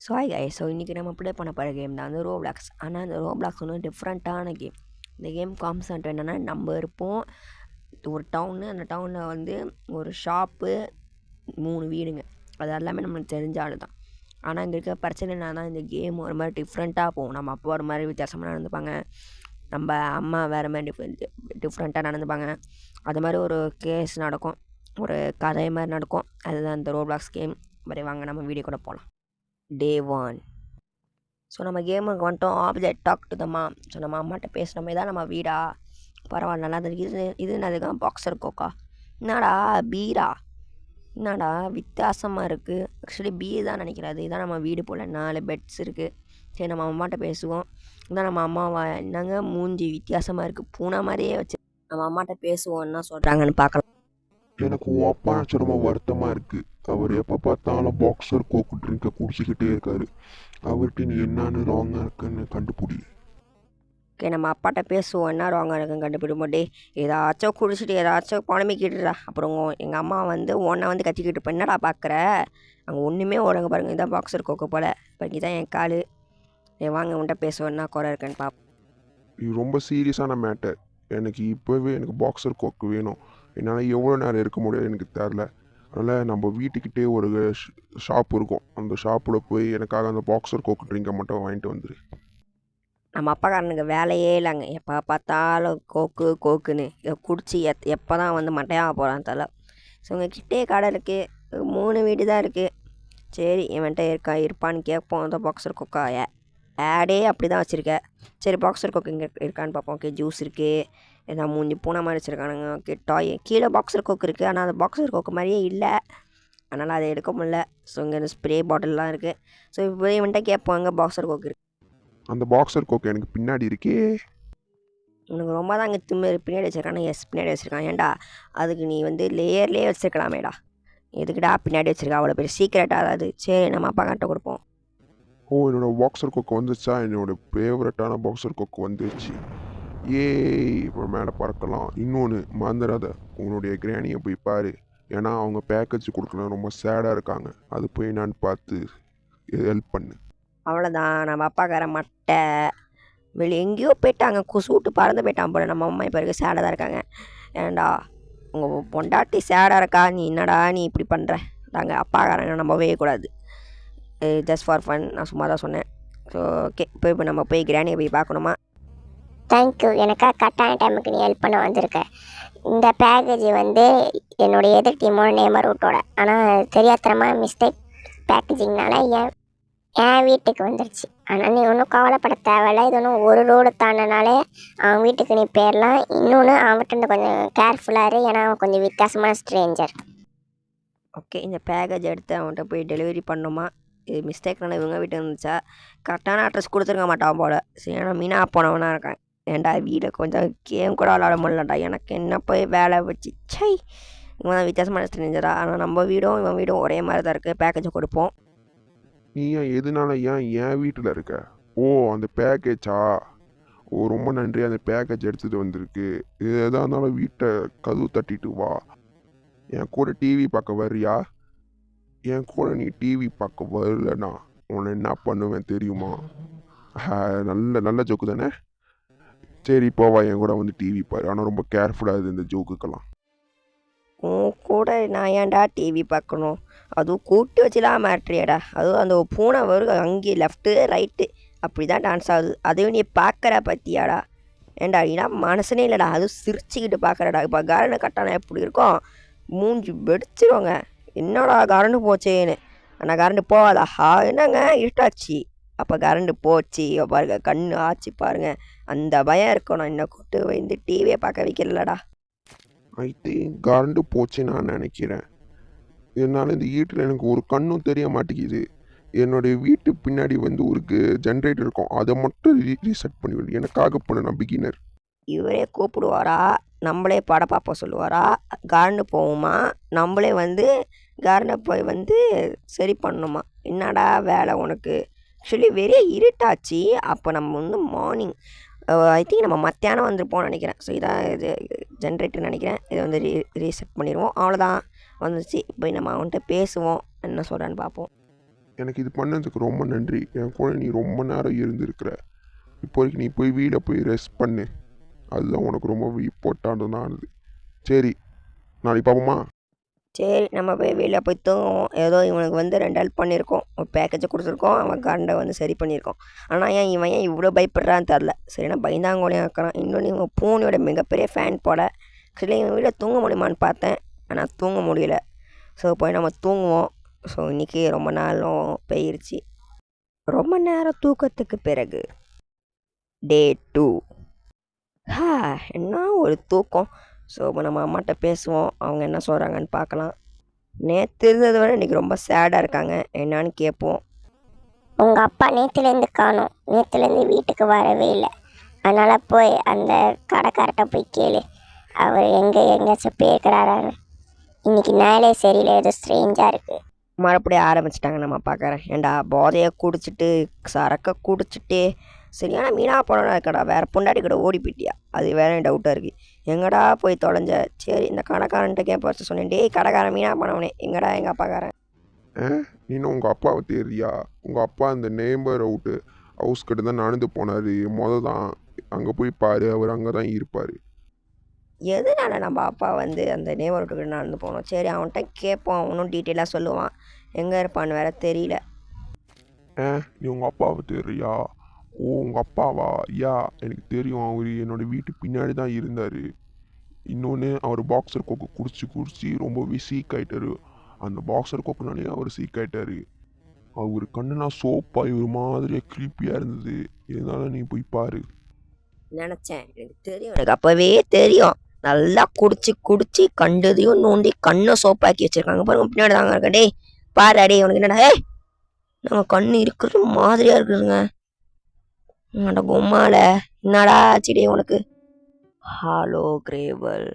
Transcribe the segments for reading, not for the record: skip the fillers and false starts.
So hi guys. So இன்றைக்கி நம்ம play பண்ண போகிற கேம் தான் வந்து ரோப்ளாக்ஸ். ஆனால் அந்த ரோப்ளாக்ஸ் வந்து டிஃப்ரெண்ட்டான கேம். இந்த கேம் கான்செப்ட் என்னென்னா, நம்ம இருப்போம் ஒரு டவுனு, அந்த டவுனில் வந்து ஒரு ஷாப்பு, 3 வீடுங்க. அது எல்லாமே நம்மளுக்கு தெரிஞ்ச ஆள் தான். ஆனால் இங்கே இருக்க பிரச்சனை என்னன்னா, இந்த கேம் ஒரு மாதிரி டிஃப்ரெண்ட்டாக போகும். நம்ம அப்பா ஒரு மாதிரி வித்தியாசமாக நடந்துப்பாங்க, நம்ம அம்மா வேறு மாதிரி டிஃப்ரெண்ட்டாக நடந்துப்பாங்க. அது மாதிரி ஒரு கேஸ் நடக்கும், ஒரு கதை மாதிரி நடக்கும். அதுதான் இந்த ரோப்ளாக்ஸ் கேம். மாதிரி வாங்க நம்ம வீடியோ கூட போகலாம். Day 1. ஸோ நம்ம கேமுக்கு வந்துட்டோம். Object talk to the mom. So நம்ம அம்மாட்ட பேசுகிறோமே தான் நம்ம வீடா, பரவாயில்ல நல்லா தான் இது என்னதுதான் பாக்ஸர் கோக்கா, என்னடா பீரா, என்னடா வித்தியாசமாக இருக்குது. ஆக்சுவலி பீர் தான் நினைக்கிறேன். இதுதான் நம்ம வீடு போல் 4 பெட்ஸ் இருக்குது. சரி நம்ம அம்மாட்ட பேசுவோம். இதான் நம்ம அம்மாவா, என்னங்க மூஞ்சி வித்தியாசமாக இருக்குது, பூனை மாதிரியே வச்சு. நம்ம அம்மாட்ட பேசுவோம், என்ன சொல்கிறாங்கன்னு பார்க்கலாம். எனக்கு உன் அப்பா ரொம்ப வருத்தமாக இருக்குது. அவர் எப்போ பார்த்தாலும் பாக்ஸர் கோக்கு ட்ரிங்கை குடிச்சிக்கிட்டே இருக்காரு. அவர்கிட்ட நீ என்னன்னு ராங்காக இருக்குன்னு கண்டுபிடி. ஓகே, நம்ம அப்பாட்ட பேசுவோம், என்ன ராங்காக இருக்குன்னு கண்டுபிடிப்போம். ஏதாச்சும் குடிச்சிட்டு ஏதாச்சும் புலம்பிக்கிட்டுடா. அப்புறம் எங்கள் அம்மா வந்து உன்னை வந்து கத்திக்கிட்டு இருப்பேன், என்னடா பார்க்குற, அங்கே ஒன்றுமே ஓடுங்க பாருங்கள், இதான் பாக்ஸர் கோக்கு போல். இப்போ இதான் என் கால். வாங்க உன்ட்ட பேசுவோம், என்ன குறை இருக்குன்னு பார்ப்போம். இது ரொம்ப சீரியஸான மேட்டர். எனக்கு இப்போவே எனக்கு பாக்ஸர் கோக்கு வேணும். என்னால் எவ்வளோ நேரம் இருக்க முடியாது எனக்கு தெரில. அதனால் நம்ம வீட்டுக்கிட்டே ஒரு ஷாப் இருக்கும். அந்த ஷாப்பில் போய் எனக்காக அந்த பாக்ஸர் கோக்கு ட்ரிங்கை மட்டும் வாங்கிட்டு வந்துரு. நம்ம அப்பாக்காரனுக்கு வேலையே இல்லைங்க, எப்போ பார்த்தாலும் கோக்கு கோக்குன்னு இதை குடிச்சு எப்போ தான் வந்து மட்டையாக போகிறான் தலை. ஸோ உங்கள் கிட்டே கடை இருக்குது, 3 வீடு தான் இருக்குது. சரி இவன்ட்ட இருப்பான்னு கேட்போம். அந்த பாக்ஸர் கோக்கா ஆடே அப்படி தான் வச்சுருக்கேன். சரி பாக்ஸர் கோக்கு இங்கே இருக்கான்னு பார்ப்போம். ஓகே, ஜூஸ் இருக்குது, ஏன்னா மூஞ்சி பூனை மாதிரி வச்சுருக்கானுங்க. ஓகே, டாய் கீழே பாக்ஸர் கோக்கு இருக்குது, ஆனால் அது பாக்ஸர் கோக்கு மாதிரியே இல்லை, அதனால் அதை எடுக்க முடியல. ஸோ இங்கே ஸ்ப்ரே பாட்டில்லாம் இருக்குது. ஸோ இப்போ இவன்ட்ட கேட்போம், அங்கே பாக்ஸர் கோக்கு இருக்குது. அந்த பாக்ஸர் கோக்கு எனக்கு பின்னாடி இருக்கே. உனக்கு ரொம்ப தான் அங்கே பின்னாடி வச்சுருக்கானே. எஸ், பின்னாடி வச்சுருக்கான். ஏன்டா அதுக்கு நீ வந்து லேயர்லேயே வச்சுருக்கலாமேடா, எதுக்குடா பின்னாடி வச்சுருக்கா, அவ்வளோ பெரிய சீக்கிரட்டாக அதாவது. சரி நம்ம அப்பா கிட்ட கொடுப்போம். ஓ, என்னோடய பாக்ஸர் கொக்கு வந்துச்சா? என்னோடய ஃபேவரட்டான பாக்ஸர் கொக்கு வந்துச்சு. இப்போ மேலே பறக்கலாம். இன்னொன்று மறந்துடாத, உங்களுடைய கிராணியை போய் பாரு. ஏன்னா அவங்க பேக்கேஜ் கொடுக்கலாம் ரொம்ப சேடாக இருக்காங்க. அது போய் நான் பார்த்து ஹெல்ப் பண்ணு. அவ்வளோதான். நம்ம அப்பாக்கார மட்டை வெளியே எங்கேயோ போயிட்டாங்க, சூட்டு பறந்து போயிட்டான் போல. நம்ம அம்மா இப்போ இருக்க சேடாக தான் இருக்காங்க. ஏன்டா உங்கள் பொண்டாட்டி சேடாக இருக்கா, நீ என்னடா நீ இப்படி பண்ணுற. நாங்கள் அப்பாக்காரங்க நம்பவே கூடாது, ஜஸ்ட் ஃபார் ஃபன், நான் சும்மா தான் சொன்னேன். ஸோ ஓகே, இப்போ நம்ம போய் கிராணியை போய் பார்க்கணுமா? தேங்க்யூ, எனக்காக கரெக்டான டைமுக்கு நீ ஹெல்ப் பண்ண வந்திருக்க. இந்த பேக்கேஜ் வந்து என்னுடைய எதிர் டீமோட நேமர் ரூட்டோட, ஆனால் தெரியாதனமாக மிஸ்டேக் பேக்கேஜிங்னால என் வீட்டுக்கு வந்துடுச்சு. ஆனால் நீ ஒன்றும் கவலைப்பட தேவையில்லை. இது ஒன்றும் ஒரு ரோடு தாண்டினாலே அவன் வீட்டுக்கு நீ போயிடலாம். இன்னொன்று அவன்கிட்ட கொஞ்சம் கேர்ஃபுல்லாக இரு, ஏன்னா அவன் கொஞ்சம் வித்தியாசமான ஸ்ட்ரேஞ்சர். ஓகே, இந்த பேக்கேஜ் எடுத்து அவன்கிட்ட போய் டெலிவரி பண்ணுமா? இது மிஸ்டேக்னால இவங்க வீட்டு இருந்துச்சா? கரெக்டான அட்ரஸ் கொடுத்துருக்க மாட்டான் போல். சரி, ஏன்னா மீனாக போனவனாக இருக்கான். ஏன்டா வீடை கொஞ்சம் கேம் கூட விளாட முடியலடா, எனக்கு என்ன போய் வேலை வச்சு. சை, இவன் தான் வித்தியாசமான ஸ்ட்ரேஞ்சரா. ஆனால் நம்ம வீடும் இவன் வீடும் ஒரே மாதிரி தான் இருக்குது. பேக்கேஜை கொடுப்போம். நீ எதனால என் வீட்டில் இருக்க? ஓ, அந்த பேக்கேஜா? ஓ, ரொம்ப நன்றி. அந்த பேக்கேஜ் எடுத்துகிட்டு வந்திருக்கு. இது எதாக இருந்தாலும் வீட்டை கதவு தட்டிட்டு வா. என் கூட டிவி பார்க்க வர்றியா? என் கூட நீ டிவி பார்க்க வரலண்ணா உன்னை என்ன பண்ணுவேன் தெரியுமா? நல்ல நல்ல ஜோக்கு தானே. சரி போவா, என் கூட வந்து டிவி பாரு. ஆனால் ரொம்ப கேர்ஃபுல்லாக இருக்குது இந்த ஜோக்குக்கெல்லாம். உன் கூட நான் ஏன்டா டிவி பார்க்கணும்? அதுவும் கூட்டு வச்சுலாம் மாட்டுறியடா. அதுவும் அந்த பூனை வரும் அங்கே லெஃப்ட்டு ரைட்டு அப்படி தான் டான்ஸ் ஆகுது. அதையும் நீ பார்க்குற பற்றியாடா? ஏன்டா நீனா மனசனே இல்லைடா, அதுவும் சிரிச்சுக்கிட்டு பார்க்குறடா. இப்போ கரண்டு கட்டானா எப்படி இருக்கும், மூஞ்சி வெடிச்சிருவாங்க. என்னடா கரண்டு போச்சேன்னு. ஆனால் கரண்டு போகாதா? என்னங்க இருட்டாச்சு, அப்போ கரண்டு போச்சு பாருங்க, கண்ணு ஆச்சு பாருங்க. அந்த பயம் இருக்கணும். இன்னும் கூட்டு வந்து டிவியை பார்க்க வைக்கலடா. ஐ திங்க் கரண்டு போச்சு நான் நினைக்கிறேன். என்னால் இந்த வீட்டில் எனக்கு ஒரு கண்ணும் தெரிய மாட்டேங்குது. என்னுடைய வீட்டு பின்னாடி வந்து ஒரு ஜென்ரேட்டர் இருக்கும், அதை மட்டும் ரீசெட் பண்ணிவிடு. எனக்காக பண்ண, நான் பிகினர். இவரே கூப்பிடுவாரா, நம்மளே பட பார்ப்ப சொல்லுவாரா? கரண்டு போகுமா, நம்மளே வந்து கரண்டை போய் வந்து சரி பண்ணணுமா? என்னடா வேலை உனக்கு? ஆக்சுவலி வெறிய இருட்டாச்சு. அப்போ நம்ம வந்து மார்னிங், ஐ திங்க் நம்ம மத்தியானம் வந்துருப்போம்னு நினைக்கிறேன். ஸோ இதான் இது ஜென்ரேட்டர் நினைக்கிறேன். இதை வந்து ரீசெட் பண்ணிடுவோம். அவ்வளோதான், வந்துச்சு. போய் நம்ம அவன்கிட்ட பேசுவோம், என்ன சொல்கிறான்னு பார்ப்போம். எனக்கு இது பண்ணதுக்கு ரொம்ப நன்றி. என் கூட நீ ரொம்ப நேரம் இருந்திருக்கிற. இப்போதைக்கு நீ போய் வீட்டில் போய் ரெஸ்ட் பண்ணு. அதுதான் உனக்கு ரொம்ப இம்பார்ட்டண்ட்டானது. சரி, நாளைக்கு பார்ப்போமா? சரி, நம்ம போய் வெளியில் போய் தூங்குவோம். ஏதோ இவனுக்கு வந்து 2 ஹெல்ப் பண்ணியிருக்கோம். ஒரு பேக்கேஜை கொடுத்துருக்கோம். அவன் கரண்டை வந்து சரி பண்ணியிருக்கோம். ஆனால் இவன் ஏன் இவ்வளோ பயப்படுறான்னு தெரில. சரினா பயந்தாங்கோலையாக இருக்கிறான். இன்னொன்று இவன் பூனையோட மிகப்பெரிய ஃபேன் போல. சரி, இவன் வீட்டில் தூங்க முடியுமான்னு பார்த்தேன். ஆனால் தூங்க முடியல. ஸோ போய் நம்ம தூங்குவோம். ஸோ இன்றைக்கி ரொம்ப நாளும் போயிருச்சு. ரொம்ப நேரம் தூக்கத்துக்கு பிறகு டே 2. என்ன ஒரு தூக்கம். ஸோ இப்போ நம்ம அம்மாட்ட பேசுவோம். அவங்க என்ன சொல்கிறாங்கன்னு பார்க்கலாம். நேற்று இருந்ததை விட இன்றைக்கி ரொம்ப சேடாக இருக்காங்க. என்னான்னு கேட்போம். உங்கள் அப்பா நேற்றுலேருந்து காணோம். நேற்றுலேருந்து வீட்டுக்கு வரவே இல்லை. அதனால் போய் அந்த கடைக்கார்ட்ட போய் கேளு, அவர் எங்கேயாச்சும் போயிருக்கிறாரான்னு. இன்னைக்கு நாளே சரியில்லை, ஏதோ ஸ்ட்ரேஞ்சாக இருக்குது. மறுபடியும் ஆரம்பிச்சிட்டாங்க நம்ம பார்க்குறேன். ஏண்டா போதையை குடிச்சிட்டு சரக்கை குடிச்சிட்டு சரியான மீனா போனா இருக்கடா. வேறு பொண்டாட்டி கூட ஓடி போயிட்டியா? அது வேற டவுட்டாக இருக்குது. எங்கடா போய் தொலைஞ்ச? சரி, இந்த கடைக்காரன்ட்ட கேட்ப சொன்னேன். டேய் கடைக்காரன் மீனா போனவனே, எங்கடா எங்கள் அப்பாக்காரன்? நீனும் உங்கள் அப்பாவை தெரியா? உங்கள் அப்பா அந்த நேம்பர் அவுட்டு ஹவுஸ் கிட்ட தான் நடந்து போனார். தான் அங்கே போய் பாரு, அவர் அங்கே தான் இருப்பார். எதனால நம்ம அப்பா வந்து அந்த நேவர்கிட்ட நடந்து போனோம்? சரி, அவன்கிட்ட கேட்போம். அவனும் டீட்டெயிலாக சொல்லுவான். எங்கே இருப்பான்னு வேற தெரியல. நீ உங்கள் அப்பாவை தெரியா? ஓ, உங்கள் அப்பாவா? ஐயா, எனக்கு தெரியும். அவர் என்னோட வீட்டு பின்னாடி தான் இருந்தார். இன்னொன்று, அவர் பாக்ஸர் கோக்கு குடிச்சு ரொம்பவே சீக் ஆகிட்டாரு. அந்த பாக்ஸர் கோக்குனாலே அவர் சீக் ஆகிட்டாரு. அவர் கண்ணுலாம் சோப்பாகி ஒரு மாதிரியாக க்ரீப்பியாக இருந்தது. இதனால நீ போய் பாரு. நினச்சேன், எனக்கு தெரியும். எனக்கு அப்போவே தெரியும். நல்லா குடிச்சு கண்டதையும் நோண்டி கண்ணை சோப்பாக்கி வச்சுருக்காங்க. பாருங்க, பின்னாடி தாங்க இருக்க. டே பாரு, அடே உனக்கு என்னடா? நம்ம கண்ணு இருக்கிறது மாதிரியாக இருக்குதுங்க. என்னடா பொம்மால என்னடா ஆச்சுடே உனக்கு? ஹலோ கிரேவல்,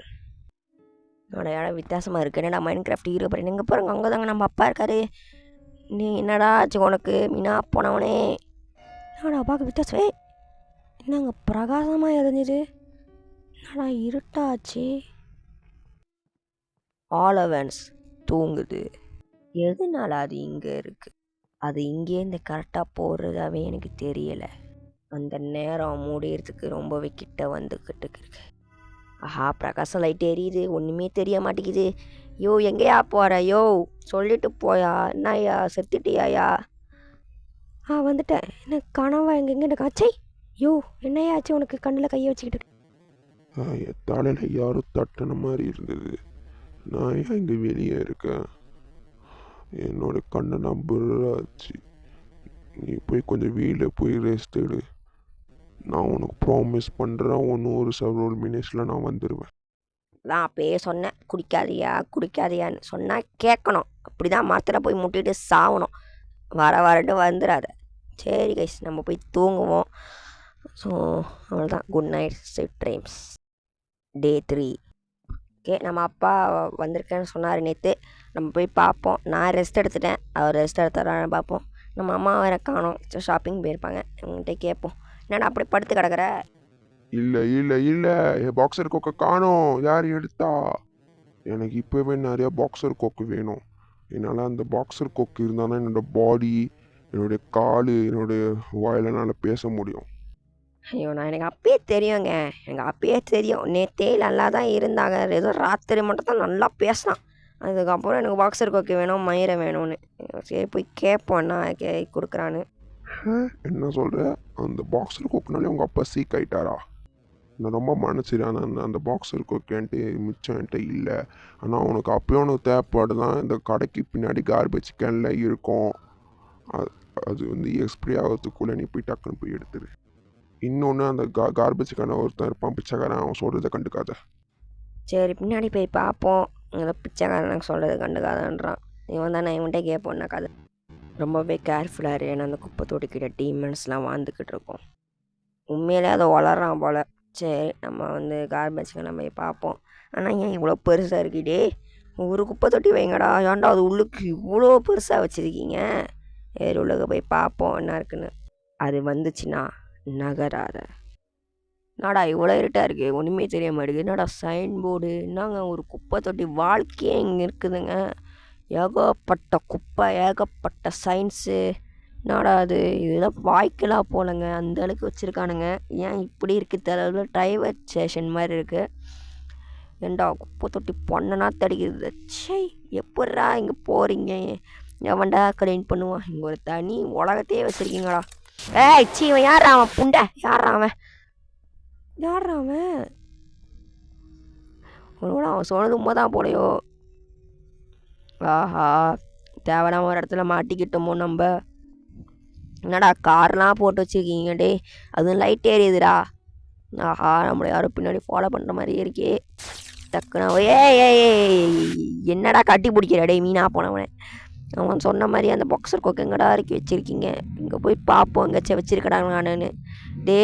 என்னோட இடம் வித்தியாசமாக இருக்குது. என்னடா மைண்ட் கிராஃப்ட் ஹீரோ பாரு. எங்கே பாருங்க, அங்கே தாங்க நம்ம அப்பா இருக்காரு. நீ என்னடா ஆச்சு உனக்கு? மீனா போனவனே, என்னடா பார்க்க வித்தியாசம். என்னங்க பிரகாசமாக எரிஞ்சுது? என்னடா இருட்டாச்சு? ஆலவன்ஸ் தூங்குது. எதனால அது இங்கே இருக்குது? அது இங்கேருந்து கரெக்டாக போடுறதாவே எனக்கு தெரியலை. அந்த நேரம் முடியறதுக்கு ரொம்பவே கிட்ட வந்துக்கிட்டு இருக்கு. ஆஹா, பிரகாசம் லைட் எரியுது. ஒன்றுமே தெரிய மாட்டேங்குது. யோ, எங்கேயா போகிற? யோ, சொல்லிட்டு போயா. என்னய்யா, செத்துட்டியாயா? வந்துட்டேன். என்ன கனவா? எங்கே காச்சை? யோ, என்னையாச்சு உனக்கு? கண்ணில் கையை வச்சுக்கிட்டு என் தலையில் யாரும் தட்டின மாதிரி இருந்தது. நான் ஏன் இங்கே வெளியே இருக்கேன்? என்னோட கண்ணை நான் புறாச்சு. நீ போய் கொஞ்சம் வீட்டில் போய் ரெஸ்ட் எடு. நான் உனக்கு ப்ராமிஸ் பண்ணுறேன், ஒரு செவரல் மினிட்ஸில் நான் வந்துடுவேன். நான் அப்பயே சொன்னேன், குடிக்காதியான்னு சொன்னால் கேட்கணும். அப்படி தான் மரத்தில் போய் முட்டிட்டு சாகணும். வரட்டு வந்துடாத. சரி கைஸ், நம்ம போய் தூங்குவோம். ஸோ அவ்வளோதான். Good night, sweet dreams. Day 3. Okay, நம்ம அப்பா வந்திருக்கேன்னு சொன்னார் நேற்று. நம்ம போய் பார்ப்போம். நான் ரெஸ்ட் எடுத்துட்டேன். அவர் ரெஸ்ட் எடுத்துறான்னு பார்ப்போம். நம்ம அம்மா வேறு காணோம். ஷாப்பிங் போயிருப்பாங்க. அவங்ககிட்ட கேட்போம். என்னடா அப்படி படுத்து கிடக்குற? இல்லை என் பாக்ஸர் கோக்கை காணோம். யார் எடுத்தா? எனக்கு இப்போவே நிறையா பாக்ஸர் கோக்கு வேணும். என்னால் அந்த பாக்ஸர் கோக்கு இருந்தால் தான் என்னோடய பாடி, என்னுடைய கால், என்னுடைய வாயிலனால் பேச முடியும். ஐயோ, எனக்கு அப்பயே தெரியுங்க. எனக்கு அப்பயே தெரியும். நேற்றே நல்லா தான் இருந்தாங்க. ஏதோ ராத்திரி மட்டும் தான் நல்லா பேசினான். அதுக்கப்புறம் எனக்கு பாக்ஸர் கோக்கு வேணும், மயிரை வேணும்னு. சரி, போய் கேட்போம் என்ன கொடுக்குறான்னு. என்ன சொல்கிற? அந்த பாக்ஸர் கோக்குனாலே உங்கள் அப்பா சீக் ஆகிட்டாரா? நான் ரொம்ப மன்னிச்சிடேன். அந்த பாக்ஸர் கோக்கு என்கிட்ட மிச்சம் என்கிட்ட இல்லை. ஆனால் உனக்கு அப்பயும் உனக்கு தேவைப்பாடு தான். இந்த கடைக்கு பின்னாடி கார்பேஜ் கேனில் இருக்கும். அது வந்து எக்ஸ்பிரி ஆகிறதுக்குள்ளே நீ போய் டக்குன்னு போய் எடுத்துரு. இன்னொன்று, அந்த கார்பேஜ் கேனை ஒருத்தன் இருப்பான் பிச்சைக்காரன், அவன் சொல்கிறத கண்டுக்காத. சரி, பின்னாடி போய் பார்ப்போம். அந்த பிச்சைக்காரன் சொல்கிறது கண்டுக்காதன்றான். இவன் தானே, இவன்கிட்ட கேட்போம்னா கதை. ரொம்பவே கேர்ஃபுல்லாக இரு. ஏன்னா அந்த குப்பை தொட்டிக்கிட்ட டீமன்ஸ்லாம் வாழ்ந்துக்கிட்டு இருக்கோம். உண்மையிலே அதை வளர்றான் போல். சரி, நம்ம வந்து கார்பேஜ்க்கு நம்ம போய் பார்ப்போம். ஆனால் ஏன் இவ்வளோ பெருசாக இருக்குடே? ஒரு குப்பை தொட்டி வைங்கடா. ஏன்டா அது உள்ளுக்கு இவ்வளோ பெருசாக வச்சுருக்கீங்க? வேறு உள்ளுக்கு போய் பார்ப்போம் என்ன இருக்குன்னு. அது வந்துச்சுன்னா நகராத. என்னடா இவ்வளோ இருட்டாக இருக்குது, ஒன்றுமே தெரிய மாட்டேங்குது. என்னடா சைன் போர்டு? என்னங்க ஒரு குப்பை தொட்டி வாழ்க்கையே இங்கே இருக்குதுங்க. ஏகப்பட்ட குப்பை, ஏகப்பட்ட சயின்ஸு. என்னடா அது, இதெல்லாம் வாய்க்கலாம் போலங்க, அந்த அளவுக்கு வச்சுருக்கானுங்க. ஏன் இப்படி இருக்குது தெரியல, டைவர் ஸ்டேஷன் மாதிரி இருக்குது. ஏண்டா குப்பை தொட்டி பொண்ணனா தடிக்கிறது. சே, எப்பட்றா இங்கே போகிறீங்க, எவன்டா க்ளீன் பண்ணுவான், இங்கே ஒரு தனி உலகத்தையே வச்சுருக்கீங்களா. ஏய் சீ, இவன் யாரா அவன், புண்டை யாரா அவன், ஒருவேளை அவன் சொன்னது உண்மைதான் போலையோ. ஆஹா, தேவையில்லாம ஒரு இடத்துல மாட்டிக்கிட்டோமோ நம்ம. என்னடா கார்லாம் போட்டு வச்சுருக்கீங்க டே, அதுவும் லைட் எரியுதுடா. ஆஹா, நம்மளை யாரும் பின்னாடி ஃபாலோ பண்ணுற மாதிரியே இருக்கே. டக்குனா என்னடா கட்டி பிடிக்கிற டே மீனா போனவனே. அவன் சொன்ன மாதிரி அந்த பாக்ஸர் கோக்கு எங்கடா இறக்கி வச்சுருக்கீங்க, இங்கே போய் பார்ப்போம் எங்கேயாச்சும் வச்சுருக்கடாங்களான்னு. டே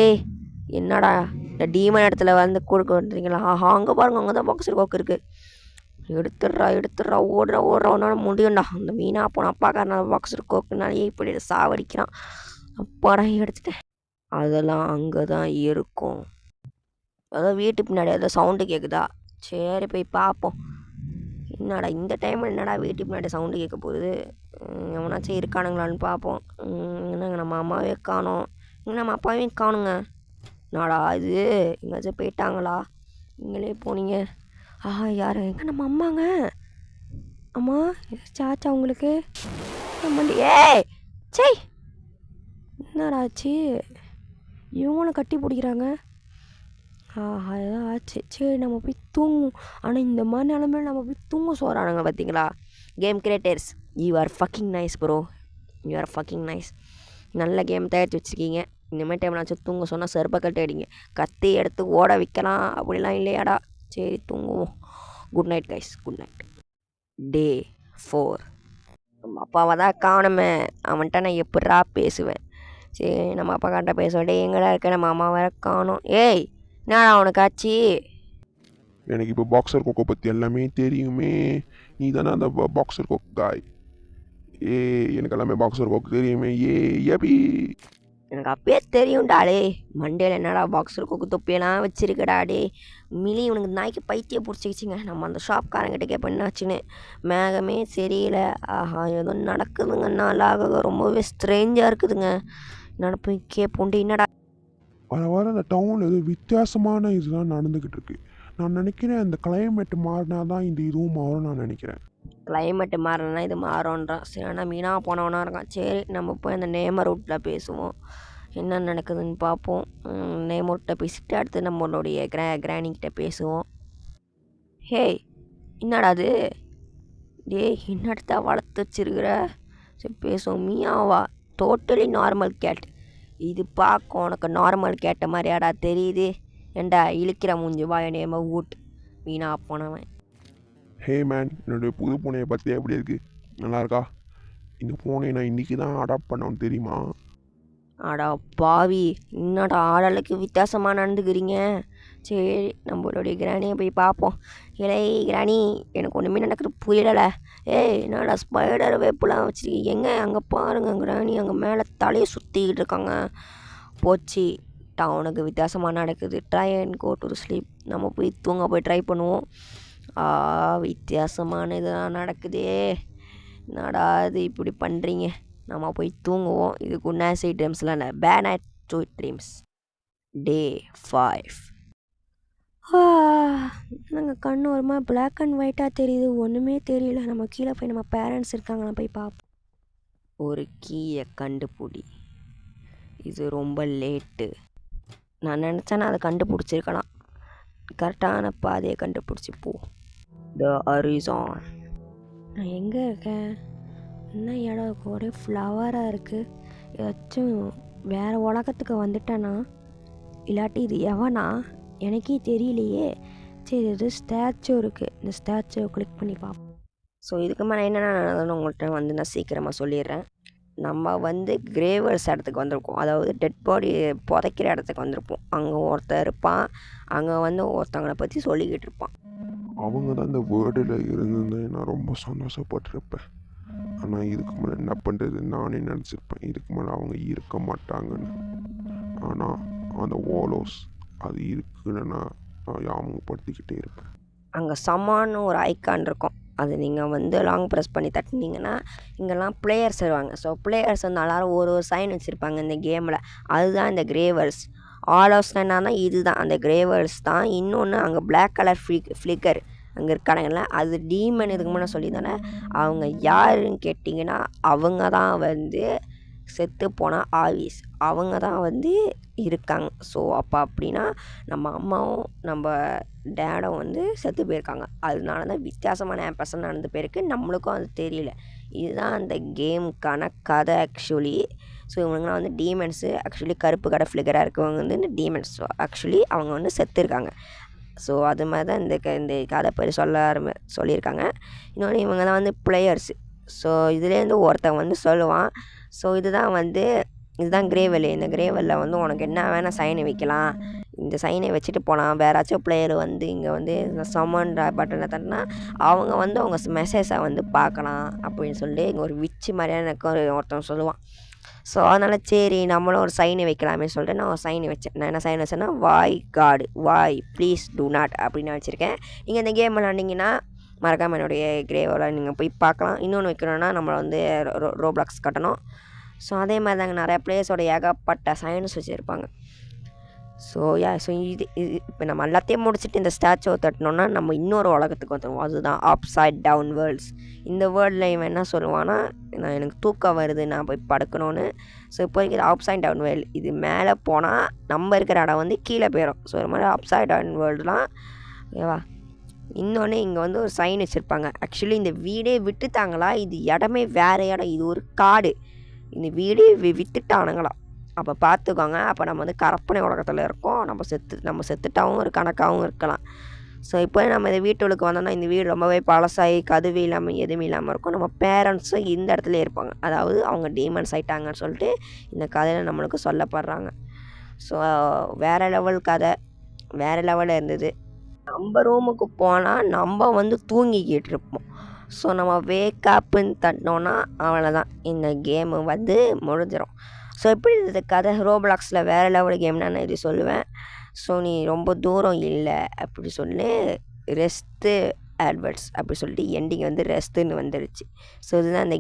என்னடா இந்த டீமன் இடத்துல வந்து கொடுக்க வந்துறீங்களா. ஆஹா, அங்கே பாருங்க, அங்கே தான் பாக்ஸர் கோக்கு இருக்குது. எடுத்துடுறா ஓடுறவனால முடியும்டா. அந்த மீனா போன அப்பாக்காரனால பாக்ஸர் கோக்குனாலேயே இப்படி சாவடிக்கிறான். அப்பாடா எடுத்துட்டேன். அதெல்லாம் அங்கே தான் இருக்கும். அதான் வீட்டு பின்னாடி ஏதோ சவுண்டு கேட்குதா. சரி போய் பார்ப்போம். என்னடா இந்த டைமில் என்னடா வீட்டு பின்னாடி சவுண்டு கேட்க போகுது. எவனாச்சும் இருக்கானுங்களான்னு பார்ப்போம். என்னங்க நம்ம அம்மாவே காணோம், இங்கே நம்ம அப்பாவையும் காணுங்க. நாடா இது, எங்கேயாச்சும் போயிட்டாங்களா, நீங்களே போனீங்க. ஆஹா, யார், எங்கே நம்ம அம்மாங்க. அம்மா சாச்சா உங்களுக்கு அம்மாண்டி. ஏய் சே, என்னடாச்சு, இவங்களும் கட்டி பிடிக்கிறாங்க. ஆஹா, ஏதாவது ஆச்சு. சரி நம்ம போய் தூங்கும். ஆனால் இந்த மாதிரி நிலமையில நம்ம போய் தூங்க சொல்கிறானுங்க பார்த்தீங்களா. Game creators, you are fucking nice bro, you are fucking nice. நல்ல கேம் தயாரித்து வச்சுருக்கீங்க. இந்தமாதிரி டைம்லாச்சும் தூங்க சொன்னால் செருப்பை கட்டு அடிங்க, கத்தி எடுத்து ஓட வைக்கலாம் அப்படிலாம் இல்லையாடா. சரி தூங்குவோம். Good night guys, good night. Day 4. நம்ம அப்பாவை தான் காணுமே, அவன்கிட்ட நான் எப்படா பேசுவேன். சரி நம்ம அப்பா கிட்ட பேசுவேன். டே எங்கடா இருக்க, நம்ம அம்மா வேற காணும். ஏய் என்னடா அவனுக்கு ஆச்சு. எனக்கு இப்போ பாக்ஸர் கோக்கை பற்றி எல்லாமே தெரியுமே. நீ தானே அந்த பாக்ஸர் கோக் காய். எனக்கு எல்லாமே பாக்ஸர் கோக் தெரியுமே. ஏபி எனக்கு அப்பயே தெரியும்டாடே. மண்டேல என்னடா பாக்ஸர் கோக்கு தொப்பியெல்லாம் வச்சிருக்கடாடே. மிலி இவனுக்கு நாய்க்கு பைத்தியம் பிடிச்சிக்கிச்சிங்க. நம்ம அந்த ஷாப்காரங்கிட்ட கேட்ப என்னாச்சுன்னு. மேகமே சரியில்லை. ஆஹா, ஏதோ நடக்குதுங்க, நாளாக ரொம்பவே ஸ்ட்ரேஞ்சாக இருக்குதுங்க. நடப்பு கேட்போண்டு. என்னடா வர அந்த டவுனில் ஏதோ வித்தியாசமான இதெல்லாம் நடந்துக்கிட்டு இருக்கு. நான் நினைக்கிறேன் அந்த கிளைமேட் மாறினா தான் இந்த இதுவும் மாறும் நான் நினைக்கிறேன். கிளைமேட்டு மாறனா இது மாறோன்றான். சரி, ஆனால் மீனாக போனவனா இருக்கான். சரி நம்ம போய் அந்த நேமர் ரூட்டில் பேசுவோம், என்ன நடக்குதுன்னு பார்ப்போம். நேமர் ரூட்டில் பேசிட்டு அடுத்து நம்மளுடைய கிராணிக்கிட்ட பேசுவோம். ஹேய் என்னடா அது, டே என்னடா வளர்த்து வச்சிருக்கிற. சரி பேசுவோம். மியாவா, டோட்டலி நார்மல் கேட். இது பார்க்க உனக்கு நார்மல் கேட்ட மாதிரியாடா தெரியுது. ஏண்டா இழுக்கிற மூஞ்சி வா, நேம ஊட் மீனா போனவன். ஹே மேன், என்னுடைய புது பூனையை பற்றி எப்படி இருக்கு, நல்லா இருக்கா? இந்த பூனையை நான் இன்றைக்கி தான் அடாப்ட் பண்ணோன்னு தெரியுமா? ஆடா பாவி, என்னடா ஆடலுக்கு வித்தியாசமாக நடந்துக்கிறீங்க. சரி நம்மளுடைய கிராணியை போய் பார்ப்போம். இலை கிராணி, எனக்கு ஒன்றுமே நடக்குது புரியலை. ஏய் என்னடா ஸ்பைடர் வெப்பெலாம் வச்சுருக்கீங்க. எங்கே அங்கே பாருங்கள் கிராணி, அங்கே மேலே தலையை சுற்றிக்கிட்டு இருக்காங்க. போச்சு, டவுனுக்கு வித்தியாசமாக நடக்குது. Try and go to sleep. நம்ம போய் தூங்க போய் ட்ரை பண்ணுவோம். வித்தியாசமான இதெல்லாம் நடக்குதே, என்னடா இது இப்படி பண்ணுறீங்க. நம்ம போய் தூங்குவோம். இது குட் நைட் ஸ்வீட் ட்ரீம்ஸ்லாம் இல்லை, பேட் நைட் ஸ்வீட் ட்ரீம்ஸ். டே 5. நாங்கள் கண் ஒருமா பிளாக் அண்ட் ஒயிட்டாக தெரியுது, ஒன்றுமே தெரியல. நம்ம கீழே போய் நம்ம பேரண்ட்ஸ் இருக்காங்களா போய் பார்ப்போம். ஒரு கீயை கண்டுபிடி, இது ரொம்ப லேட்டு. நான் நினச்சேன்னா அதை கண்டுபிடிச்சிருக்கலாம். கரெக்டான பாதையை கண்டுபிடிச்சி போ. த ஹரிசான். நான் எங்கே இருக்கேன், என்ன இடம் இருக்கு, ஒரே ஃப்ளவராக இருக்குது. ஏதாச்சும் வேறு உலகத்துக்கு வந்துட்டேன்னா, இல்லாட்டி இது எவனா எனக்கே தெரியலையே. சரி, இது ஸ்டாச்சு இருக்குது, இந்த ஸ்டாச்சுவை கிளிக் பண்ணி பார்ப்போம். ஸோ இதுக்கு மேலே என்னென்ன நடந்ததுன்னு உங்கள்கிட்ட வந்து நான் சீக்கிரமாக சொல்லிடுறேன். நம்ம வந்து கிரேவர்ஸ் இடத்துக்கு வந்திருக்கோம், அதாவது டெட் பாடி புதைக்கிற இடத்துக்கு வந்திருப்போம். அங்கே ஒருத்தர் இருப்பான், அங்கே வந்து ஒருத்தவங்களை பற்றி சொல்லிக்கிட்டு இருப்பான். அவங்க தான் இந்த வேர்டில் இருந்திருந்தா நான் ரொம்ப சந்தோஷப்பட்டிருப்பேன். ஆனால் இதுக்கு மேலே என்ன பண்ணுறது, நானே நினச்சிருப்பேன் இதுக்கு மேலே அவங்க இருக்க மாட்டாங்கன்னு. ஆனால் அந்த வாலோஸ் அது இருக்குன்னு நான் ஞாபகப்படுத்திக்கிட்டே இருப்பேன். அங்கே சமான்னு ஒரு ஐக்கான் இருக்கும், அது நீங்கள் வந்து லாங் ப்ரெஸ் பண்ணி தட்டினீங்கன்னா இங்கெல்லாம் பிளேயர்ஸ் வருவாங்க. ஸோ பிளேயர்ஸ் வந்து எல்லாரும் ஒரு சைன் வச்சுருப்பாங்க இந்த கேமில். அதுதான் இந்த கிரேவர்ஸ். ஆல் ஆஃப் என்னன்னா இதுதான் அந்த கிரேவர்ஸ் தான். இன்னொன்று அங்கே பிளாக் கலர் ஃப்ளிக்கர் அங்கே இருக்கானுங்கள, அது டீமன். இதுக்கு முன்னே சொல்லி தானே அவங்க யாருன்னு கேட்டிங்கன்னா அவங்க தான் வந்து செத்து போனால் ஆவிஸ். அவங்க தான் வந்து இருக்காங்க. ஸோ அப்போ அப்படின்னா நம்ம அம்மாவும் நம்ம டேடும் வந்து செத்து போயிருக்காங்க. அதனால தான் வித்தியாசமான ஆம்பர்சன் நடந்து போயிருக்கு. நம்மளுக்கும் அது தெரியல. இதுதான் அந்த கேமுக்கான கதை ஆக்சுவலி. ஸோ இவங்களாம் வந்து டீமன்ஸு. ஆக்சுவலி கருப்பு கடை ஃப்ளிகராக இருக்கவங்க வந்து டீமன்ஸ். ஸோ ஆக்சுவலி அவங்க வந்து செத்துருக்காங்க. ஸோ அது மாதிரி தான் இந்த கதை பேர் சொல்லியிருக்காங்க. இன்னொன்று இவங்க தான் வந்து பிளேயர்ஸு. ஸோ இதுலேருந்து ஒருத்தன் வந்து சொல்லுவான், ஸோ இதுதான் கிரேவெல். இந்த கிரேவெல்லில் வந்து உனக்கு என்ன வேணால் சைனை வைக்கலாம். இந்த சைனை வச்சுட்டு போனால் வேறாச்சும் பிளேயர் வந்து இங்கே வந்து இந்த சமன் பட்டனை தட்டினா அவங்க வந்து அவங்க மெசேஜை வந்து பார்க்கலாம் அப்படின்னு சொல்லி இங்கே ஒரு விச்சு மாதிரியான எனக்கு ஒருத்தன் சொல்லுவான். ஸோ அதனால் சரி நம்மளும் ஒரு சைனை வைக்கலாமே சொல்லிட்டு நான் ஒரு சைனை வச்சேன். நான் என்ன சைன் வச்சேன்னா வாய் காடு, வாய் ப்ளீஸ் டூ நாட் அப்படின்னு வச்சுருக்கேன். நீங்கள் இந்த கேம் விளாண்டிங்கன்னா மறக்காமல் என்னுடைய கிரேவில் நீங்கள் போய் பார்க்கலாம். இன்னொன்று வைக்கணும்னா நம்மளை வந்து ரோப்ளாக்ஸ் கட்டணும். ஸோ அதே மாதிரி தாங்க நிறையா பிளேயர்ஸோட ஏகப்பட்ட சைன்ஸ் வச்சுருப்பாங்க. ஸோ இது இப்போ நம்ம எல்லாத்தையும் முடிச்சுட்டு இந்த ஸ்டாச்சுவை தட்டினோன்னா நம்ம இன்னொரு உலகத்துக்கு வந்துடுவோம். அதுதான் அப்சைட் டவுன் வேர்ல்ட்ஸ். இந்த வேர்ல்டில் இவன் என்ன சொல்லுவான்னா, எனக்கு தூக்கம் வருது, நான் போய் படுக்கணும்னு. ஸோ இப்போதைக்கு இது அப்சைட் டவுன் வேர்ல்டு. இது மேலே போனால் நம்ம இருக்கிற இடம் வந்து கீழே போயிடும். ஸோ ஒரு மாதிரி அப்சைட் டவுன் வேர்ல்டுலாம் ஓகேவா. இன்னொன்று இங்கே வந்து ஒரு சைன் வச்சுருப்பாங்க. ஆக்சுவலி இந்த வீடே விட்டுட்டாங்களா, இது இடமே வேறு இடம், இது ஒரு காடு. இந்த வீடே விட்டுட்டானுங்களா, அப்போ பார்த்துக்கோங்க. அப்போ நம்ம வந்து கற்பனை உலகத்தில் இருக்கோம். நம்ம செத்துட்டாவும் ஒரு கணக்காகவும் இருக்கலாம். ஸோ இப்போ நம்ம இந்த வீட்டுக்கு வந்தோம்னா இந்த வீடு ரொம்பவே பழசாகி கதவு இல்லாமல் எதுவுமே இல்லாமல் இருக்கும். நம்ம பேரண்ட்ஸும் இந்த இடத்துல இருப்பாங்க. அதாவது அவங்க டீமன்ஸ் ஆகிட்டாங்கன்னு சொல்லிட்டு இந்த கதையில் நம்மளுக்கு சொல்லப்படுறாங்க. ஸோ வேறு லெவல் கதை, வேறு லெவலில் இருந்தது. நம்ம ரூமுக்கு போனால் நம்ம வந்து தூங்கிக்கிட்டு இருப்போம். ஸோ நம்ம வேக்கப்புன்னு தட்டினோன்னா அவ்வளோதான், இந்த கேமு வந்து முடிஞ்சிடும். ஸோ எப்படி இருந்தது கதை? ரோப்ளாக்ஸில் வேறு லெவல் கேம்னா நான் இது சொல்லுவேன். ஸோ நீ ரொம்ப தூரம் இல்லை அப்படி சொல்லி ரெஸ்ட்டு ஆட்வர்ட்ஸ் அப்படி சொல்லிட்டு எண்டிங் வந்து ரெஸ்ட்டுன்னு வந்துடுச்சு. ஸோ இதுதான் இந்த